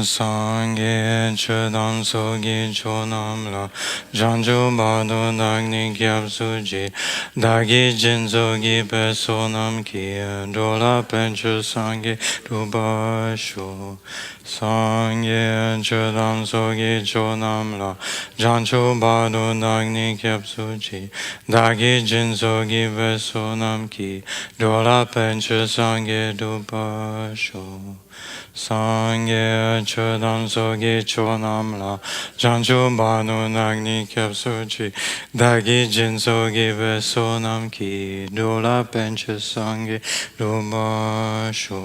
Sangye chudam sogi chonam la janju badu dagni kyab suji dagi jinzogi pesonam ki dola penchu sangye rubashu Sangye chudam sogi chonam la janju badu dagni kyab suji dagi jinzogi pesonam ki dola penchu sangye rubashu Sangye chodam sogi chonam la janju banu nagni kyab suji dagi jin sogi vesonam ki dola pencha sangye rumashu.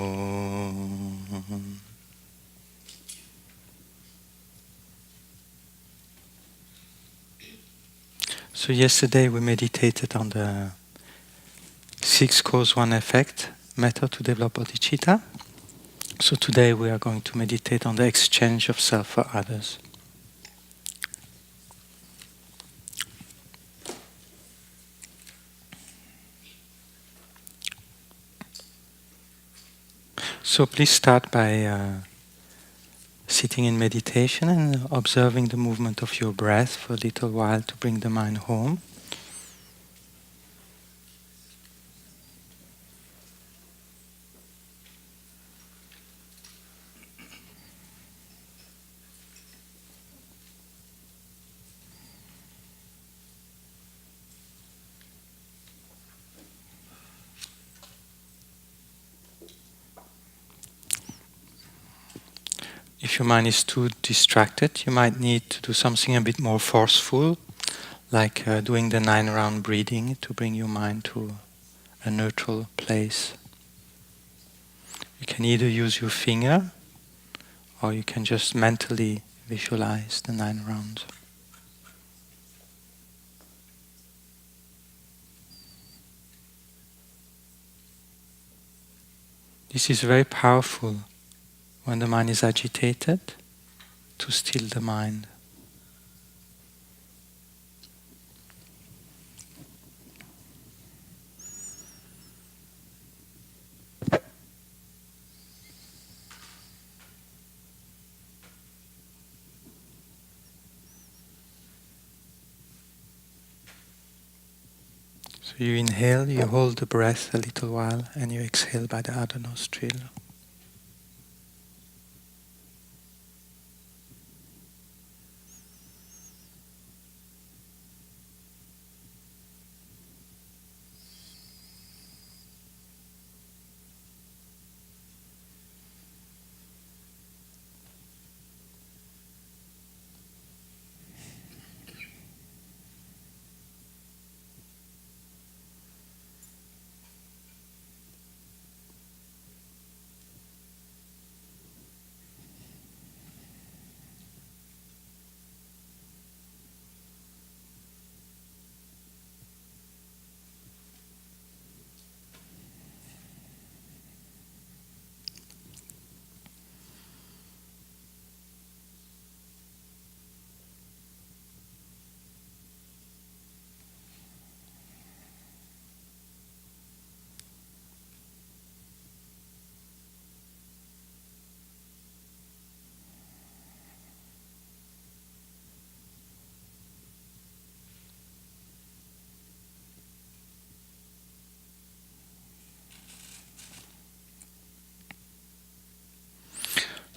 So yesterday we meditated on the 6 cause 1 effect method to develop bodhicitta. So today we are going to meditate on the exchange of self for others. So please start by sitting in meditation and observing the movement of your breath for a little while to bring the mind home. If your mind is too distracted, you might need to do something a bit more forceful, like doing the 9-round breathing to bring your mind to a neutral place. You can either use your finger or you can just mentally visualize the 9 rounds. This is very powerful when the mind is agitated, to still the mind. So you inhale, you hold the breath a little while, and you exhale by the other nostril.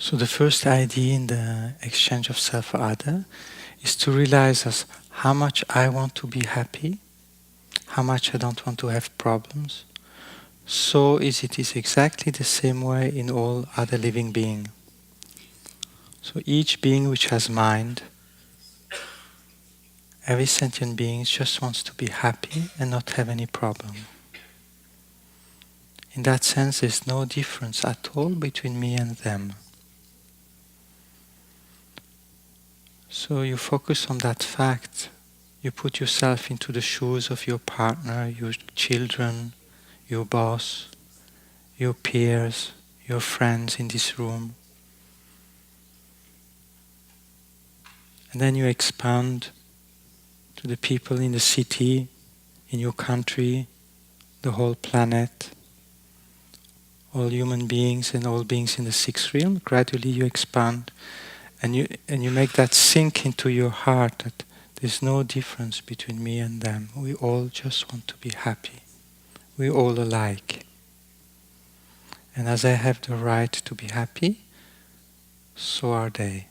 So the first idea in the exchange of self for other is to realize as how much I want to be happy, how much I don't want to have problems. So it is exactly the same way in all other living beings. So each being which has mind, every sentient being just wants to be happy and not have any problem. In that sense, there's no difference at all between me and them. So you focus on that fact. You put yourself into the shoes of your partner, your children, your boss, your peers, your friends in this room. And then you expand to the people in the city, in your country, the whole planet, all human beings and all beings in the sixth realm. Gradually you expand, and you make that sink into your heart that there's no difference between me and them. We all just want to be happy. We're all alike. And as I have the right to be happy, so are they.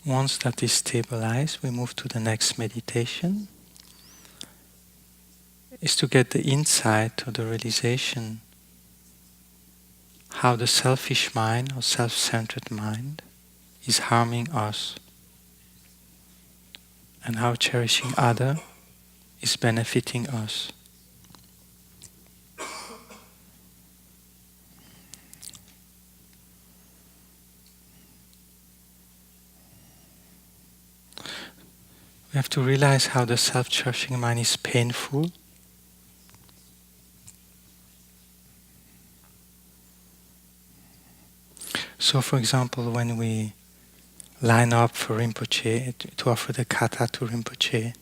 Once that is stabilized, we move to the next meditation. Is to get the insight or the realization how the selfish mind or self-centered mind is harming us, and how cherishing other is benefiting us. We have to realize how the self-cherishing mind is painful. So, for example, when we line up for Rinpoche, to offer the kata to Rinpoche,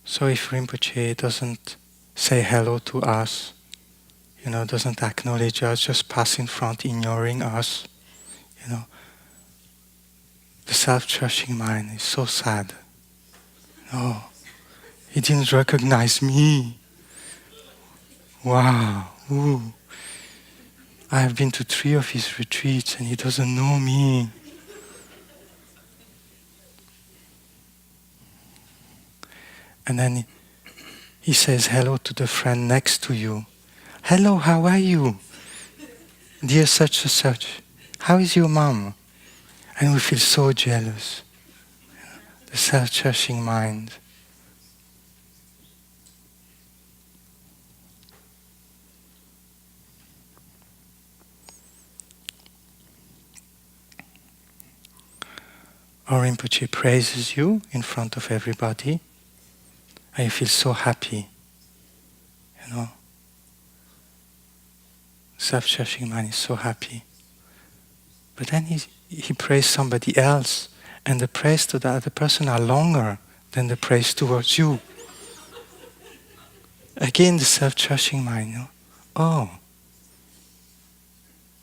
so if Rinpoche doesn't say hello to us, doesn't acknowledge us, just pass in front, ignoring us, the self-cherishing mind is so sad. Oh, he didn't recognize me. Wow. Ooh. I have been to 3 of his retreats and he doesn't know me. And then he says hello to the friend next to you. Hello, how are you? Dear such and such. How is your mom? And we feel so jealous. The self-cherishing mind. Or Rinpoche praises you in front of everybody, and you feel so happy. Self-cherishing mind is so happy. But then he praised somebody else, and the praise to the other person are longer than the praise towards you. Again, the self-cherishing mind,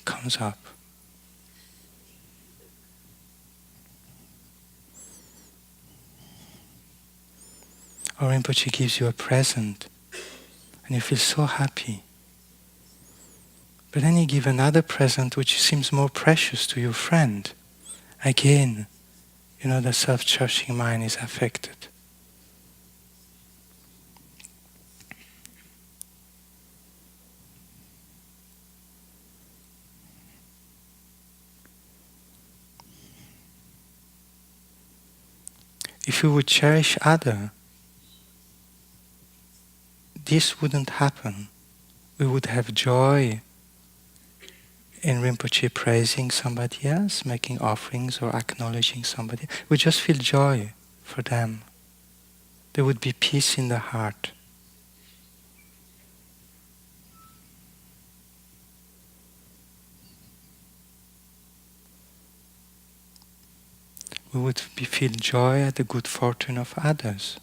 comes up. Or Rinpoche gives you a present, and you feel so happy. But then you give another present which seems more precious to your friend. Again, the self-cherishing mind is affected. If we would cherish other, this wouldn't happen. We would have joy in Rinpoche praising somebody else, making offerings or acknowledging somebody. We just feel joy for them. There would be peace in the heart. We would feel joy at the good fortune of others.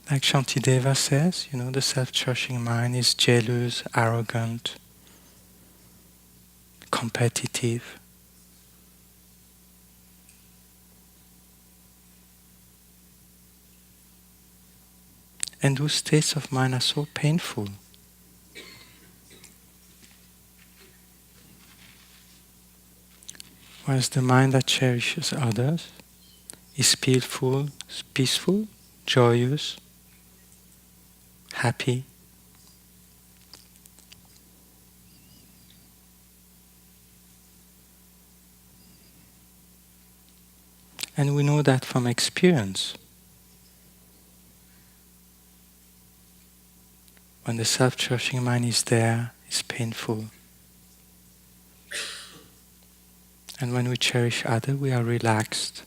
Like Shantideva says, the self-cherishing mind is jealous, arrogant, competitive. And those states of mind are so painful. Whereas the mind that cherishes others is peaceful, joyous, happy. And we know that from experience. When the self-cherishing mind is there, it's painful. And when we cherish others, we are relaxed.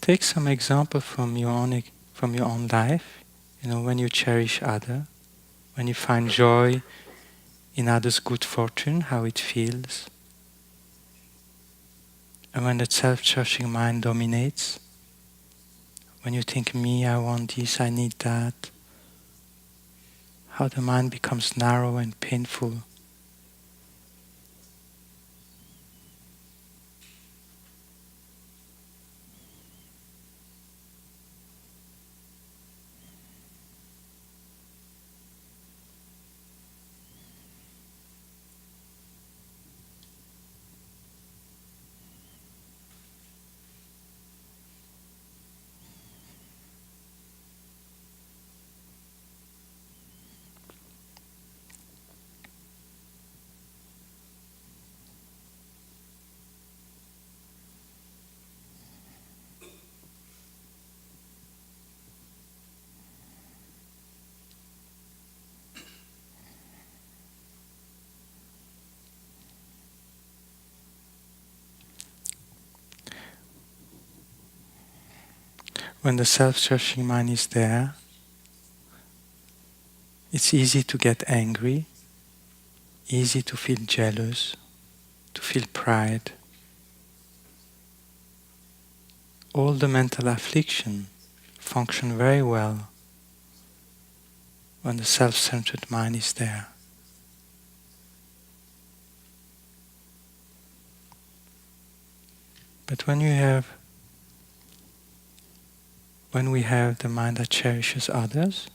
Take some example from your own life. When you cherish others, when you find joy in others' good fortune, how it feels. And when the self-cherishing mind dominates, when you think, me, I want this, I need that, how the mind becomes narrow and painful. When the self-cherishing mind is there, it's easy to get angry, easy to feel jealous, to feel pride. All the mental affliction function very well when the self-centered mind is there. But when we have the mind that cherishes others,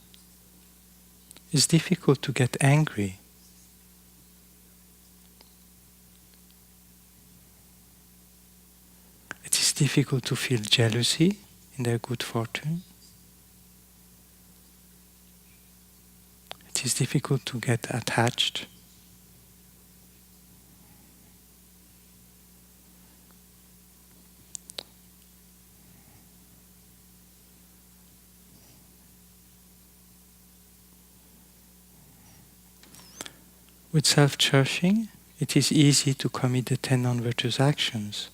it's difficult to get angry. It is difficult to feel jealousy in their good fortune. It is difficult to get attached. With self-cherishing, it is easy to commit the 10 non-virtuous actions.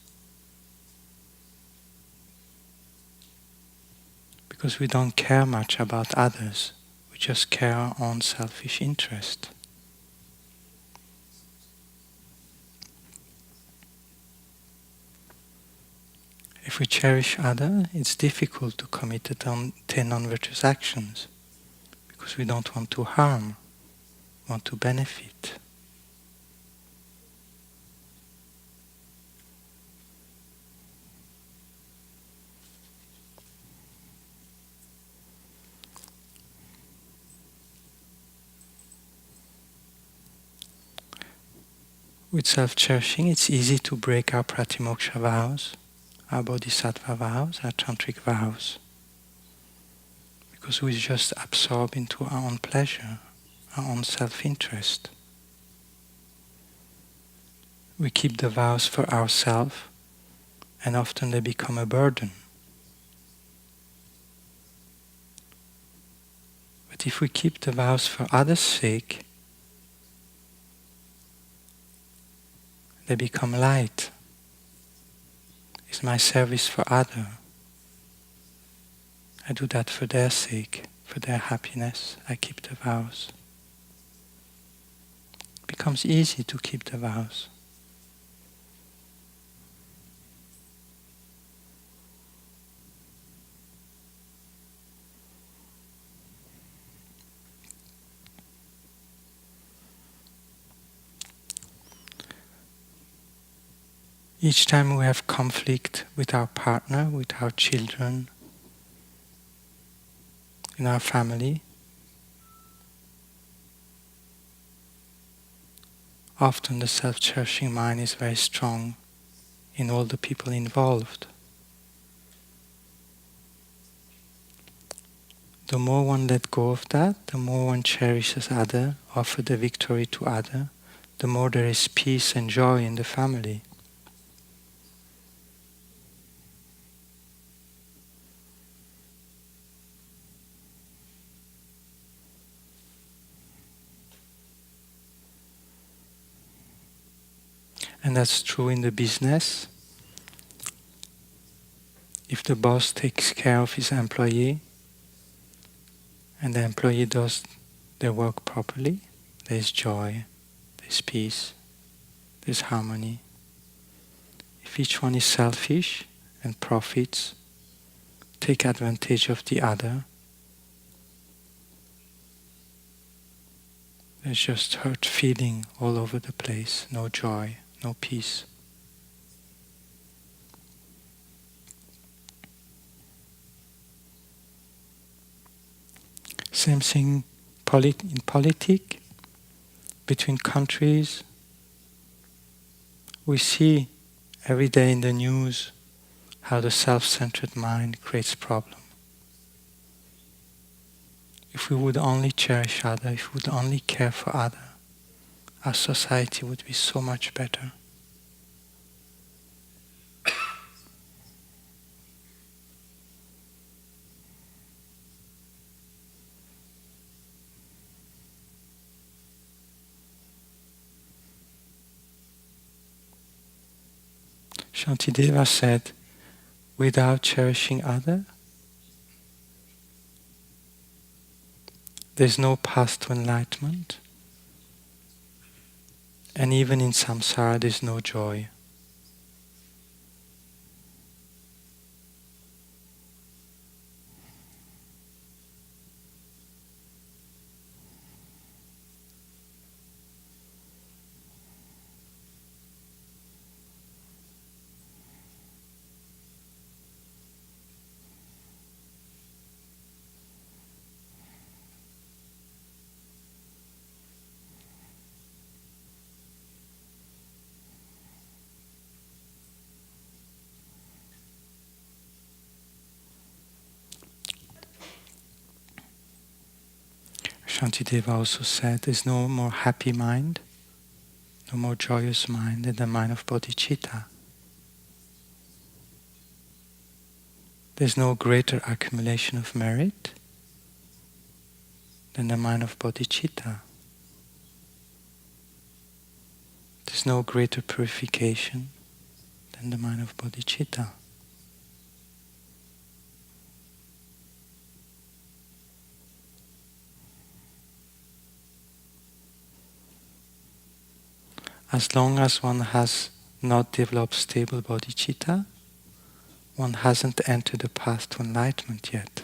Because we don't care much about others, we just care our own selfish interest. If we cherish others, it's difficult to commit the 10 non-virtuous actions, because we don't want to harm, want to benefit. With self-cherishing, it's easy to break our pratimoksha vows, our bodhisattva vows, our tantric vows, because we just absorb into our own pleasure, our own self-interest. We keep the vows for ourselves, and often they become a burden. But if we keep the vows for others' sake, they become light. It's my service for others. I do that for their sake, for their happiness. I keep the vows. becomes easy to keep the vows. Each time we have conflict with our partner, with our children, in our family, often the self-cherishing mind is very strong in all the people involved. The more one let go of that, the more one cherishes other, offer the victory to other, the more there is peace and joy in the family. And that's true in the business. If the boss takes care of his employee and the employee does their work properly, there's joy, there's peace, there's harmony. If each one is selfish and profits, take advantage of the other, there's just hurt feeling all over the place, no joy, no peace. Same thing in politics, between countries. We see every day in the news how the self-centered mind creates problems. If we would only cherish others, if we would only care for others, our society would be so much better. Shantideva said, without cherishing others, there's no path to enlightenment, and even in samsara there's no joy. Shantideva also said, there's no more happy mind, no more joyous mind than the mind of bodhicitta. There's no greater accumulation of merit than the mind of bodhicitta. There's no greater purification than the mind of bodhicitta. As long as one has not developed stable bodhicitta, one hasn't entered the path to enlightenment yet.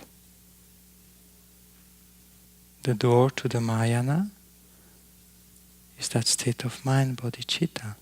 The door to the Mahayana is that state of mind, bodhicitta.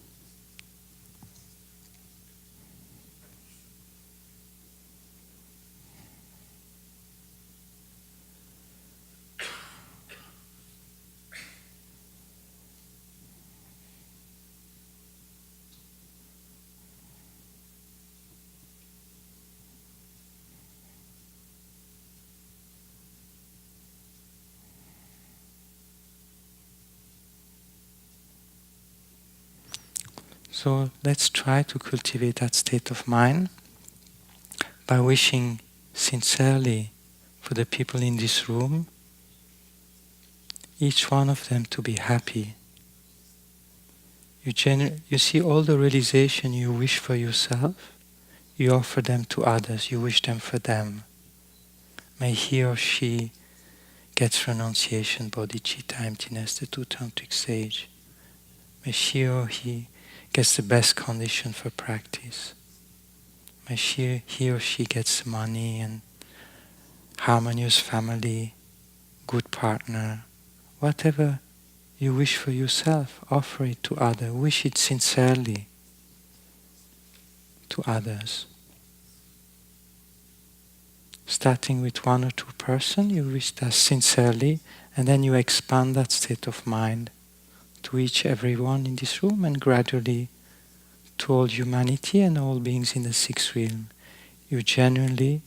So let's try to cultivate that state of mind by wishing sincerely for the people in this room, each one of them to be happy. You see all the realization you wish for yourself, you offer them to others, you wish them for them. May he or she get renunciation, bodhicitta, emptiness, the two tantric sage. May she or he gets the best condition for practice. May he or she gets money and harmonious family, good partner, whatever you wish for yourself, offer it to others. Wish it sincerely to others. Starting with 1 or 2 persons, you wish that sincerely, and then you expand that state of mind to everyone in this room, and gradually to all humanity and all beings in the sixth realm. You genuinely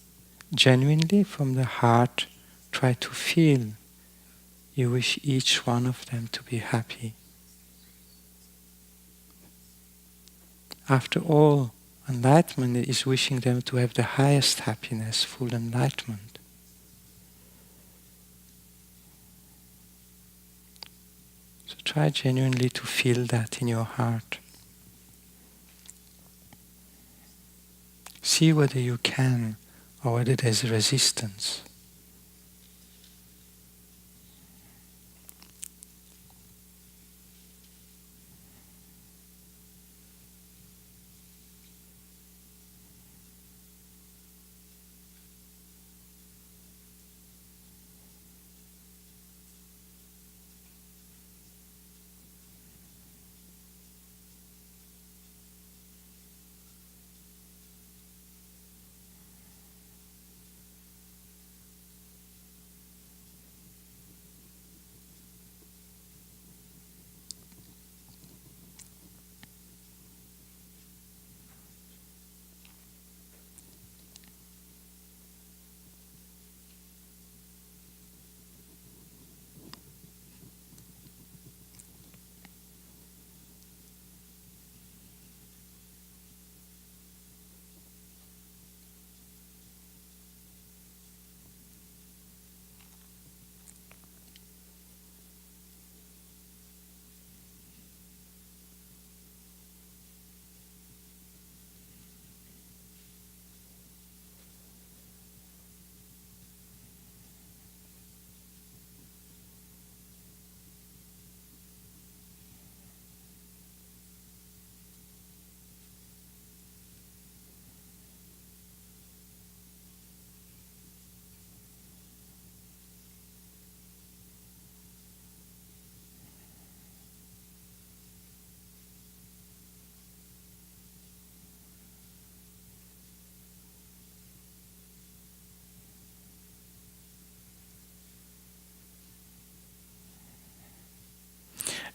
from the heart try to feel you wish each one of them to be happy. After all, enlightenment is wishing them to have the highest happiness, full enlightenment. So try genuinely to feel that in your heart. See whether you can or whether there's resistance.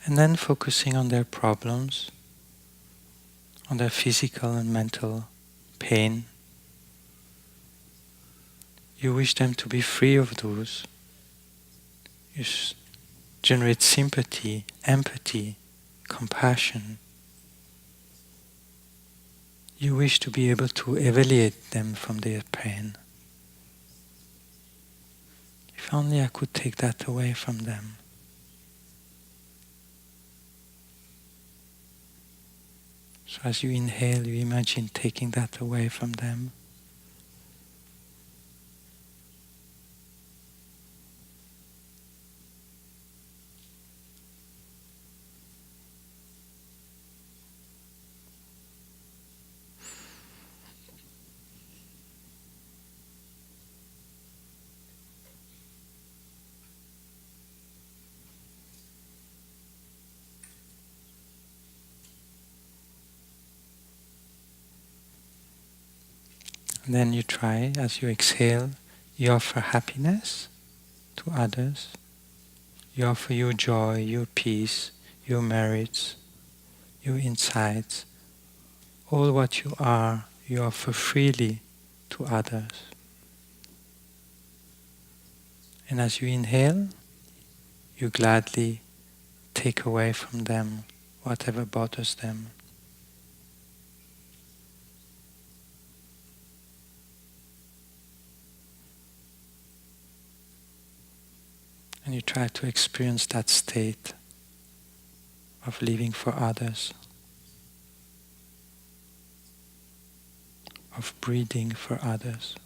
And then focusing on their problems, on their physical and mental pain. You wish them to be free of those. You generate sympathy, empathy, compassion. You wish to be able to alleviate them from their pain. If only I could take that away from them. So as you inhale, you imagine taking that away from them. And then you try, as you exhale, you offer happiness to others. You offer your joy, your peace, your merits, your insights. All what you are, you offer freely to others. And as you inhale, you gladly take away from them whatever bothers them. And you try to experience that state of living for others, of breathing for others.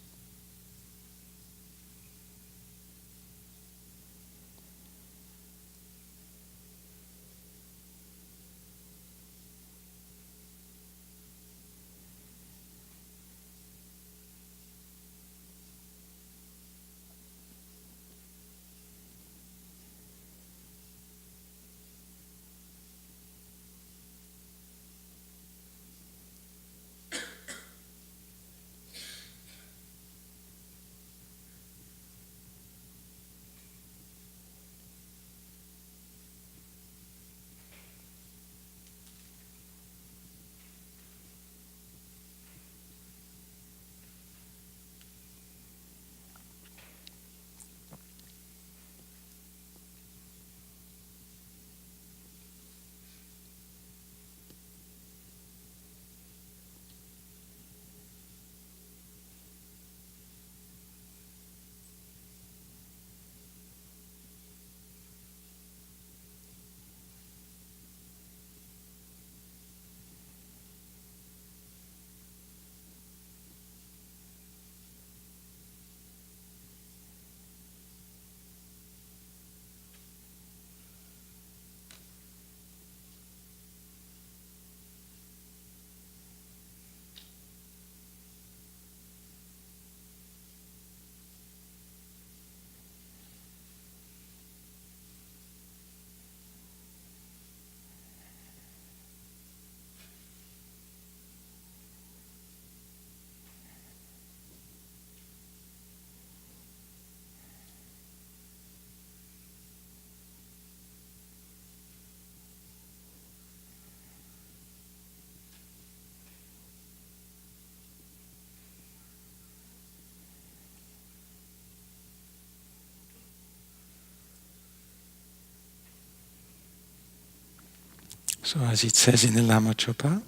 So as it says in the Lama Zopa,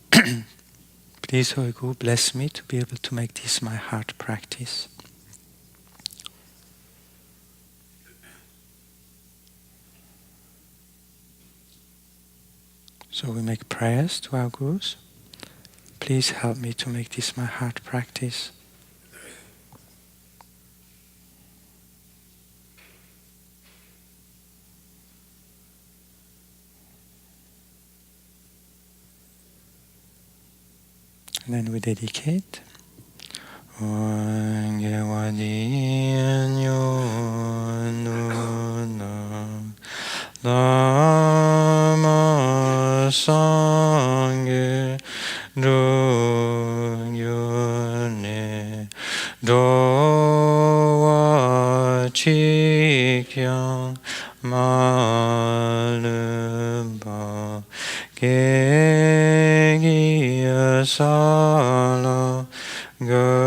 please, Holy Guru, bless me to be able to make this my heart practice. So we make prayers to our Gurus. Please help me to make this my heart practice. And then we dedicate. Lama Sangye Rugyone Dowa Chikyang Malumba Gegiya Sala Gamasho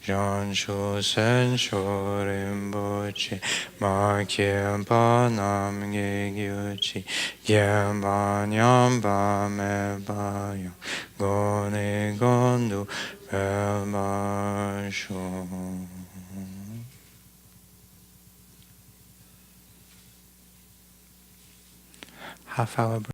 Jansho Sensho Rinpoche Ma Kyempa Nam Gegyochi Kyempa Nyamba Mebayo Gone Gondu Pelmasho. Half hour break.